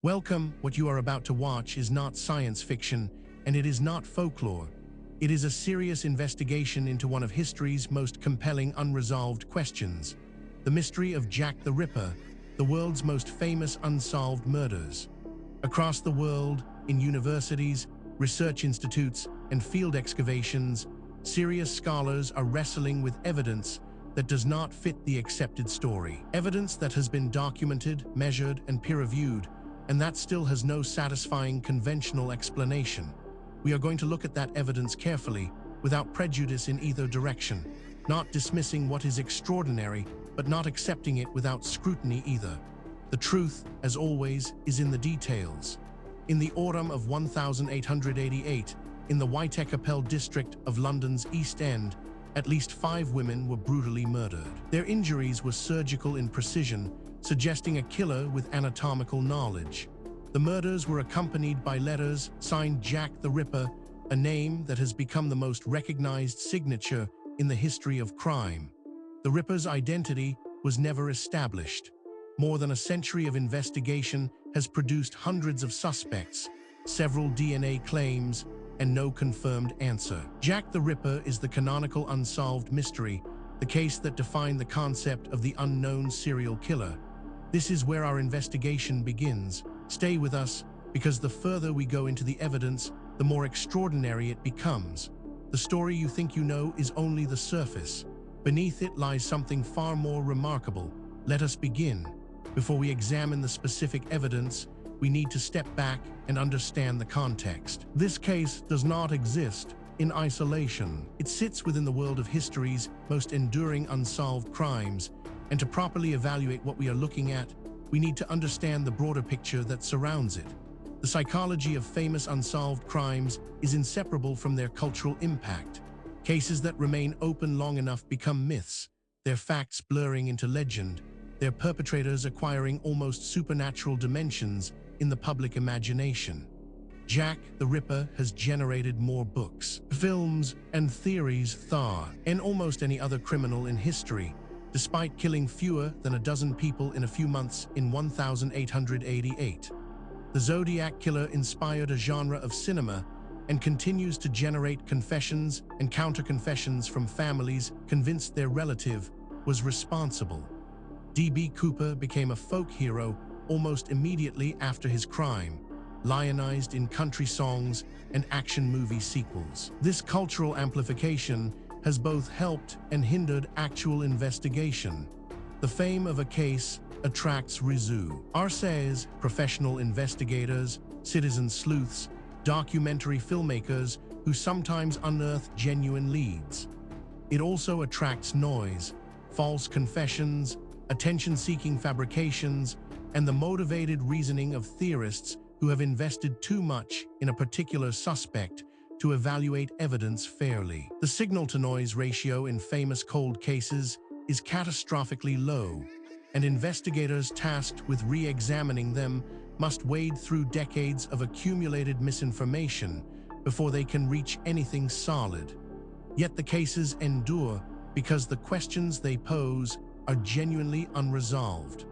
Welcome. What you are about to watch is not science fiction, and it is not folklore. It is a serious investigation into one of history's most compelling unresolved questions, the mystery of Jack the Ripper, the world's most famous unsolved murders. Across the world, in universities, research institutes, and field excavations, serious scholars are wrestling with evidence that does not fit the accepted story. Evidence that has been documented, measured, and peer-reviewed, and that still has no satisfying conventional explanation. We are going to look at that evidence carefully, without prejudice in either direction, not dismissing what is extraordinary, but not accepting it without scrutiny either. The truth, as always, is in the details. In the autumn of 1888, in the Whitechapel district of London's East End, at least 5 women were brutally murdered. Their injuries were surgical in precision, suggesting a killer with anatomical knowledge. The murders were accompanied by letters signed Jack the Ripper, a name that has become the most recognized signature in the history of crime. The Ripper's identity was never established. More than a century of investigation has produced hundreds of suspects, several DNA claims, and no confirmed answer. Jack the Ripper is the canonical unsolved mystery, the case that defined the concept of the unknown serial killer. This is where our investigation begins. Stay with us, because the further we go into the evidence, the more extraordinary it becomes. The story you think you know is only the surface. Beneath it lies something far more remarkable. Let us begin. Before we examine the specific evidence, we need to step back and understand the context. This case does not exist in isolation. It sits within the world of history's most enduring unsolved crimes, and to properly evaluate what we are looking at, we need to understand the broader picture that surrounds it. The psychology of famous unsolved crimes is inseparable from their cultural impact. Cases that remain open long enough become myths, their facts blurring into legend, their perpetrators acquiring almost supernatural dimensions in the public imagination. Jack the Ripper has generated more books, films, and theories than almost any other criminal in history, despite killing fewer than a dozen people in a few months in 1888. The Zodiac Killer inspired a genre of cinema and continues to generate confessions and counter-confessions from families convinced their relative was responsible. D.B. Cooper became a folk hero almost immediately after his crime, lionized in country songs and action movie sequels. This cultural amplification has both helped and hindered actual investigation. The fame of a case attracts researchers, professional investigators, citizen sleuths, documentary filmmakers who sometimes unearth genuine leads. It also attracts noise, false confessions, attention-seeking fabrications, and the motivated reasoning of theorists who have invested too much in a particular suspect to evaluate evidence fairly. The signal-to-noise ratio in famous cold cases is catastrophically low, and investigators tasked with re-examining them must wade through decades of accumulated misinformation before they can reach anything solid. Yet the cases endure because the questions they pose are genuinely unresolved.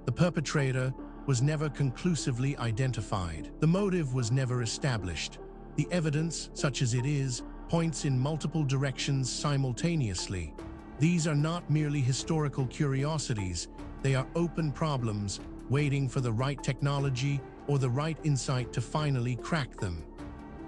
The perpetrator was never conclusively identified. The motive was never established. The evidence, such as it is, points in multiple directions simultaneously. These are not merely historical curiosities, they are open problems, waiting for the right technology or the right insight to finally crack them.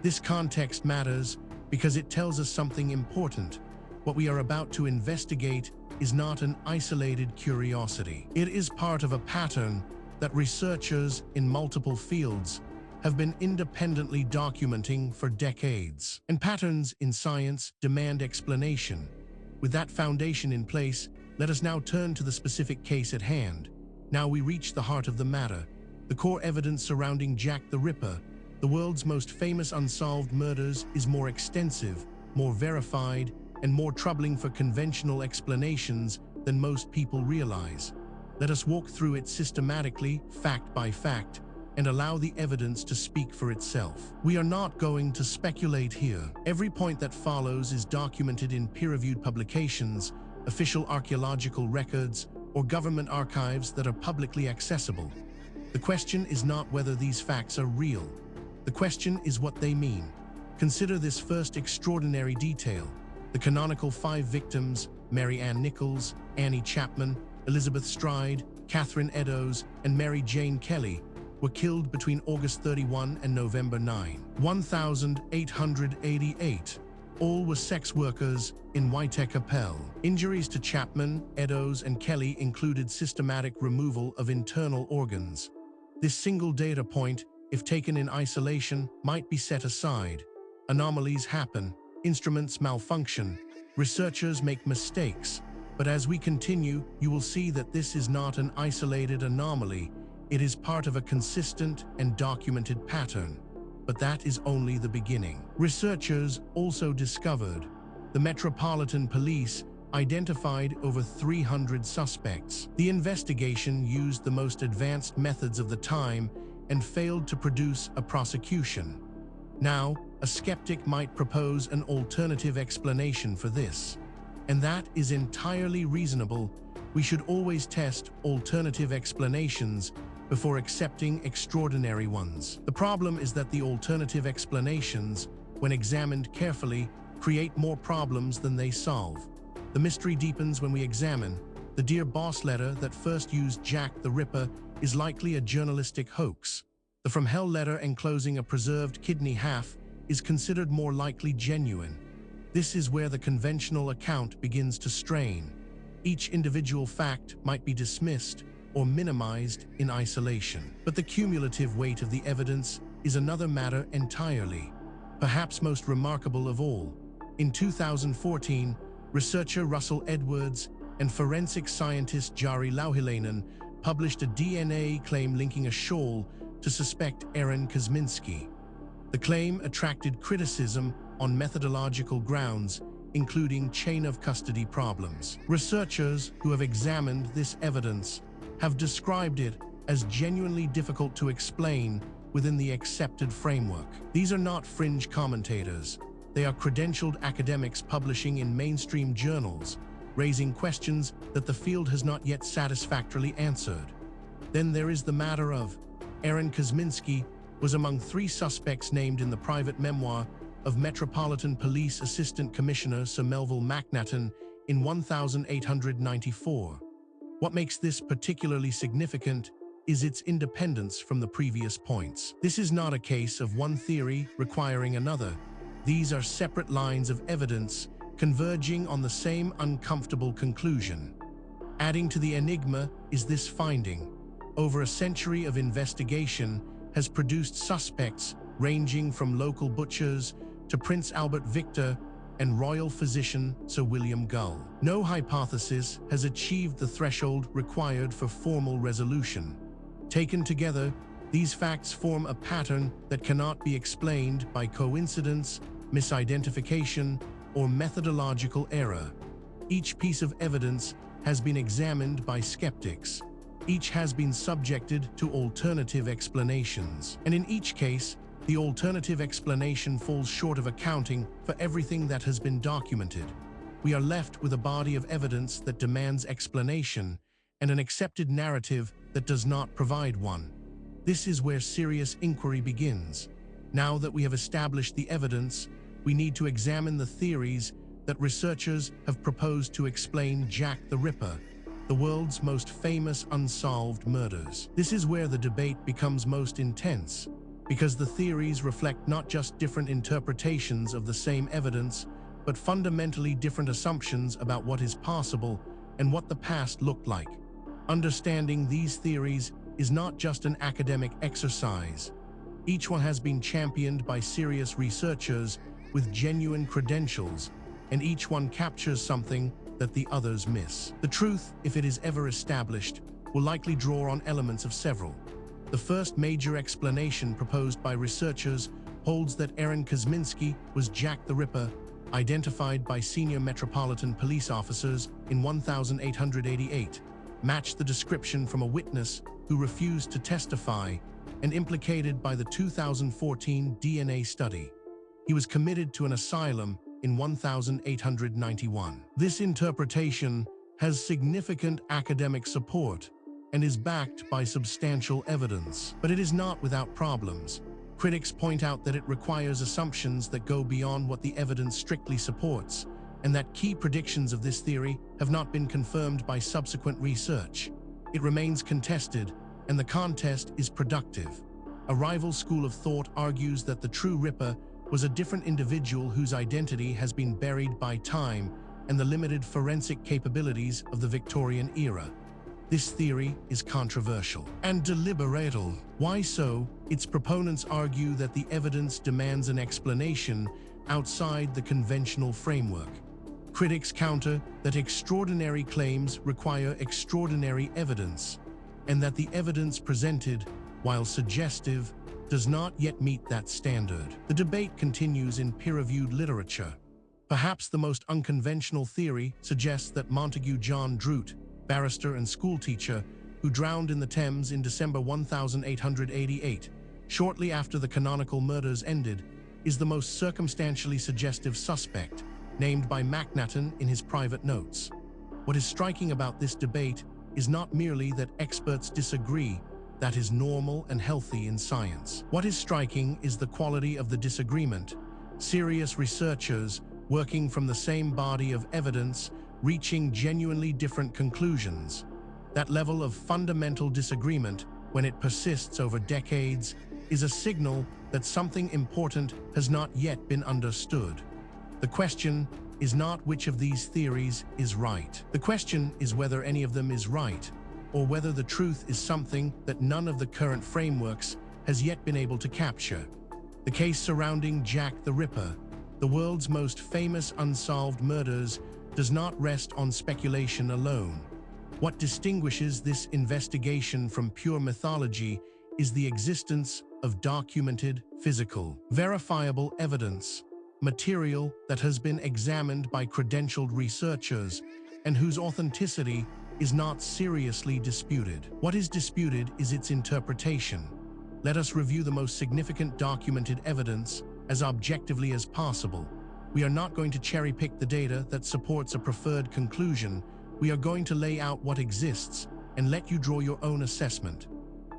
This context matters because it tells us something important. What we are about to investigate is not an isolated curiosity. It is part of a pattern that researchers in multiple fields have been independently documenting for decades. And patterns in science demand explanation. With that foundation in place, let us now turn to the specific case at hand. Now we reach the heart of the matter, the core evidence surrounding Jack the Ripper. The world's most famous unsolved murders is more extensive, more verified, and more troubling for conventional explanations than most people realize. Let us walk through it systematically, fact by fact, and allow the evidence to speak for itself. We are not going to speculate here. Every point that follows is documented in peer-reviewed publications, official archaeological records, or government archives that are publicly accessible. The question is not whether these facts are real. The question is what they mean. Consider this first extraordinary detail. The canonical 5 victims, Mary Ann Nichols, Annie Chapman, Elizabeth Stride, Catherine Eddowes, and Mary Jane Kelly, were killed between August 31 and November 9, 1888. All were sex workers in Whitechapel. Injuries to Chapman, Eddowes, and Kelly included systematic removal of internal organs. This single data point, if taken in isolation, might be set aside. Anomalies happen, instruments malfunction, researchers make mistakes. But as we continue, you will see that this is not an isolated anomaly. It is part of a consistent and documented pattern. But that is only the beginning. Researchers also discovered the Metropolitan Police identified over 300 suspects. The investigation used the most advanced methods of the time and failed to produce a prosecution. Now, a skeptic might propose an alternative explanation for this. And that is entirely reasonable. We should always test alternative explanations before accepting extraordinary ones. The problem is that the alternative explanations, when examined carefully, create more problems than they solve. The mystery deepens when we examine. The Dear Boss letter that first used Jack the Ripper is likely a journalistic hoax. The From Hell letter enclosing a preserved kidney half is considered more likely genuine. This is where the conventional account begins to strain. Each individual fact might be dismissed or minimized in isolation. But the cumulative weight of the evidence is another matter entirely. Perhaps most remarkable of all, in 2014, researcher Russell Edwards and forensic scientist Jari Louhilainen published a DNA claim linking a shawl to suspect Aaron Kosminski. The claim attracted criticism on methodological grounds, including chain of custody problems. Researchers who have examined this evidence have described it as genuinely difficult to explain within the accepted framework. These are not fringe commentators. They are credentialed academics publishing in mainstream journals, raising questions that the field has not yet satisfactorily answered. Then there is the matter of Aaron Kosminski was among 3 suspects named in the private memoir of Metropolitan Police Assistant Commissioner Sir Melville Macnaghten in 1894. What makes this particularly significant is its independence from the previous points. This is not a case of one theory requiring another. These are separate lines of evidence converging on the same uncomfortable conclusion. Adding to the enigma is this finding. Over a century of investigation has produced suspects ranging from local butchers to Prince Albert Victor and royal physician Sir William Gull. No hypothesis has achieved the threshold required for formal resolution. Taken together, these facts form a pattern that cannot be explained by coincidence, misidentification, or methodological error. Each piece of evidence has been examined by skeptics. Each has been subjected to alternative explanations. And in each case, the alternative explanation falls short of accounting for everything that has been documented. We are left with a body of evidence that demands explanation and an accepted narrative that does not provide one. This is where serious inquiry begins. Now that we have established the evidence, we need to examine the theories that researchers have proposed to explain Jack the Ripper, the world's most famous unsolved murders. This is where the debate becomes most intense, because the theories reflect not just different interpretations of the same evidence, but fundamentally different assumptions about what is possible and what the past looked like. Understanding these theories is not just an academic exercise. Each one has been championed by serious researchers with genuine credentials, and each one captures something that the others miss. The truth, if it is ever established, will likely draw on elements of several. The first major explanation proposed by researchers holds that Aaron Kosminski was Jack the Ripper, identified by senior Metropolitan Police officers in 1888, matched the description from a witness who refused to testify, and implicated by the 2014 DNA study. He was committed to an asylum in 1891. This interpretation has significant academic support, and is backed by substantial evidence. But it is not without problems. Critics point out that it requires assumptions that go beyond what the evidence strictly supports, and that key predictions of this theory have not been confirmed by subsequent research. It remains contested, and the contest is productive. A rival school of thought argues that the true Ripper was a different individual whose identity has been buried by time and the limited forensic capabilities of the Victorian era. This theory is controversial and deliberate. Why so? Its proponents argue that the evidence demands an explanation outside the conventional framework. Critics counter that extraordinary claims require extraordinary evidence, and that the evidence presented, while suggestive, does not yet meet that standard. The debate continues in peer-reviewed literature. Perhaps the most unconventional theory suggests that Montague John Druitt, barrister and schoolteacher, who drowned in the Thames in December 1888, shortly after the canonical murders ended, is the most circumstantially suggestive suspect, named by Macnaghten in his private notes. What is striking about this debate is not merely that experts disagree. That is normal and healthy in science. What is striking is the quality of the disagreement. Serious researchers, working from the same body of evidence, reaching genuinely different conclusions. That level of fundamental disagreement, when it persists over decades, is a signal that something important has not yet been understood. The question is not which of these theories is right. The question is whether any of them is right, or whether the truth is something that none of the current frameworks has yet been able to capture. The case surrounding Jack the Ripper, the world's most famous unsolved murders, does not rest on speculation alone. What distinguishes this investigation from pure mythology is the existence of documented, physical, verifiable evidence, material that has been examined by credentialed researchers and whose authenticity is not seriously disputed. What is disputed is its interpretation. Let us review the most significant documented evidence as objectively as possible. We are not going to cherry-pick the data that supports a preferred conclusion. We are going to lay out what exists and let you draw your own assessment.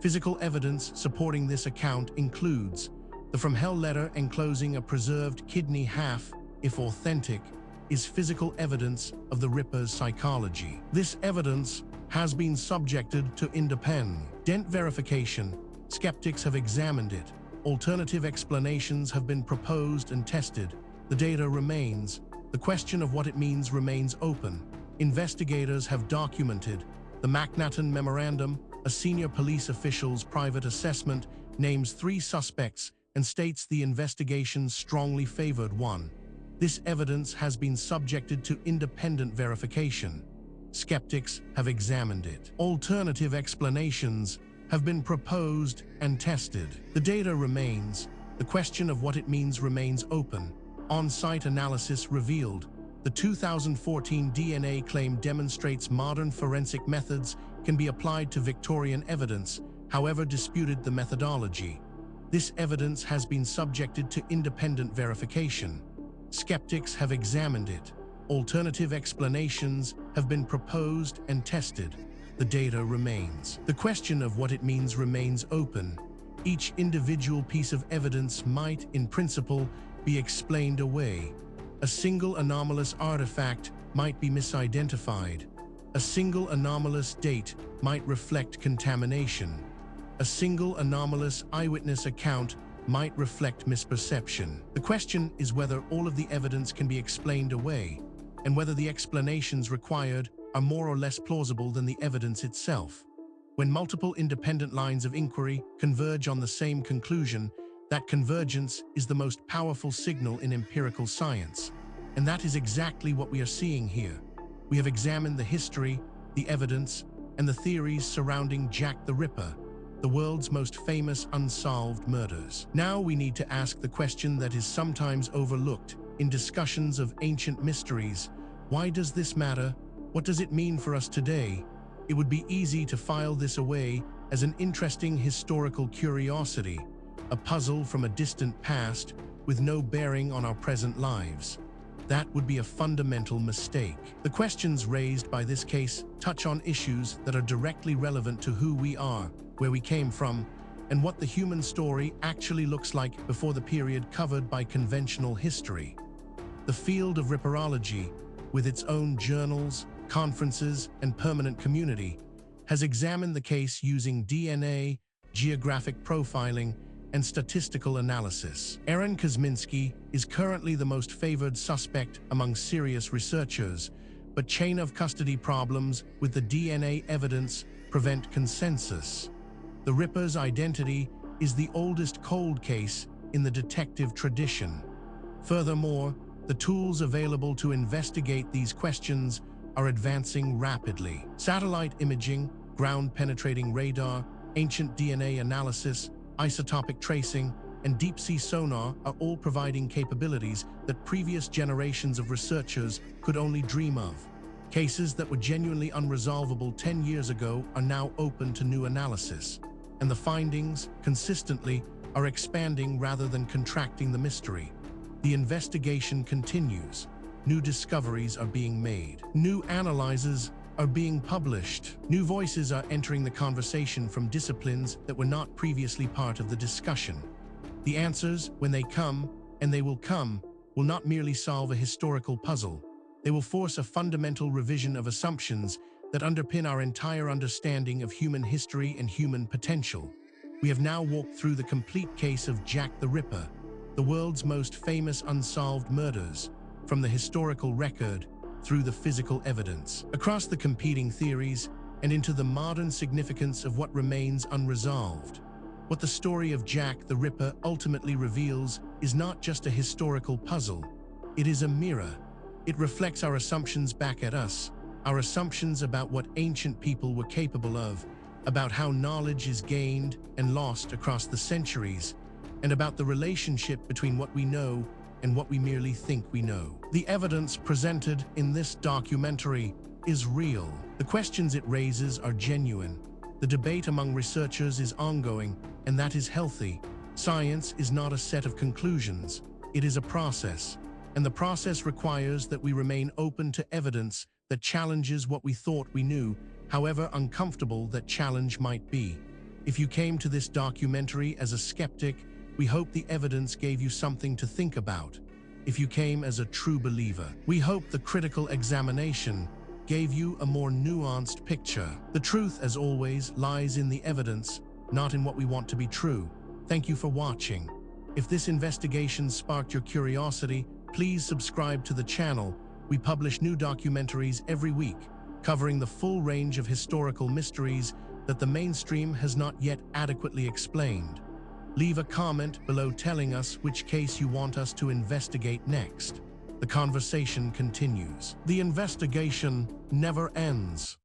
Physical evidence supporting this account includes the From Hell letter enclosing a preserved kidney half, if authentic, is physical evidence of the Ripper's psychology. This evidence has been subjected to independent verification. Skeptics have examined it. Alternative explanations have been proposed and tested. The data remains. The question of what it means remains open. Investigators have documented the Macnaghten Memorandum, a senior police official's private assessment, names 3 suspects and states the investigation strongly favored one. This evidence has been subjected to independent verification. Skeptics have examined it. Alternative explanations have been proposed and tested. The data remains. The question of what it means remains open. On-site analysis revealed the 2014 DNA claim demonstrates modern forensic methods can be applied to Victorian evidence, however disputed the methodology. This evidence has been subjected to independent verification. Skeptics have examined it. Alternative explanations have been proposed and tested. The data remains. The question of what it means remains open. Each individual piece of evidence might, in principle, be explained away. A single anomalous artifact might be misidentified. A single anomalous date might reflect contamination. A single anomalous eyewitness account might reflect misperception. The question is whether all of the evidence can be explained away, and whether the explanations required are more or less plausible than the evidence itself. When multiple independent lines of inquiry converge on the same conclusion, that convergence is the most powerful signal in empirical science. And that is exactly what we are seeing here. We have examined the history, the evidence, and the theories surrounding Jack the Ripper, the world's most famous unsolved murders. Now we need to ask the question that is sometimes overlooked in discussions of ancient mysteries. Why does this matter? What does it mean for us today? It would be easy to file this away as an interesting historical curiosity, a puzzle from a distant past with no bearing on our present lives. That would be a fundamental mistake. The questions raised by this case touch on issues that are directly relevant to who we are, where we came from, and what the human story actually looks like before the period covered by conventional history. The field of ripperology, with its own journals, conferences, and permanent community, has examined the case using DNA, geographic profiling, and statistical analysis. Aaron Kosminski is currently the most favored suspect among serious researchers, but chain of custody problems with the DNA evidence prevent consensus. The Ripper's identity is the oldest cold case in the detective tradition. Furthermore, the tools available to investigate these questions are advancing rapidly. Satellite imaging, ground-penetrating radar, ancient DNA analysis, isotopic tracing, and deep-sea sonar are all providing capabilities that previous generations of researchers could only dream of. Cases that were genuinely unresolvable 10 years ago are now open to new analysis, and the findings, consistently, are expanding rather than contracting the mystery. The investigation continues. New discoveries are being made. New analyses are being published. New voices are entering the conversation from disciplines that were not previously part of the discussion. The answers, when they come, and they will not merely solve a historical puzzle. They will force a fundamental revision of assumptions that underpin our entire understanding of human history and human potential. We have now walked through the complete case of Jack the Ripper, the world's most famous unsolved murders, from the historical record through the physical evidence, across the competing theories, and into the modern significance of what remains unresolved. What the story of Jack the Ripper ultimately reveals is not just a historical puzzle. It is a mirror. It reflects our assumptions back at us, our assumptions about what ancient people were capable of, about how knowledge is gained and lost across the centuries, and about the relationship between what we know and what we merely think we know. The evidence presented in this documentary is real. The questions it raises are genuine. The debate among researchers is ongoing, and that is healthy. Science is not a set of conclusions. It is a process, and the process requires that we remain open to evidence that challenges what we thought we knew, however uncomfortable that challenge might be. If you came to this documentary as a skeptic, we hope the evidence gave you something to think about. If you came as a true believer, we hope the critical examination gave you a more nuanced picture. The truth, as always, lies in the evidence, not in what we want to be true. Thank you for watching. If this investigation sparked your curiosity, please subscribe to the channel. We publish new documentaries every week, covering the full range of historical mysteries that the mainstream has not yet adequately explained. Leave a comment below telling us which case you want us to investigate next. The conversation continues. The investigation never ends.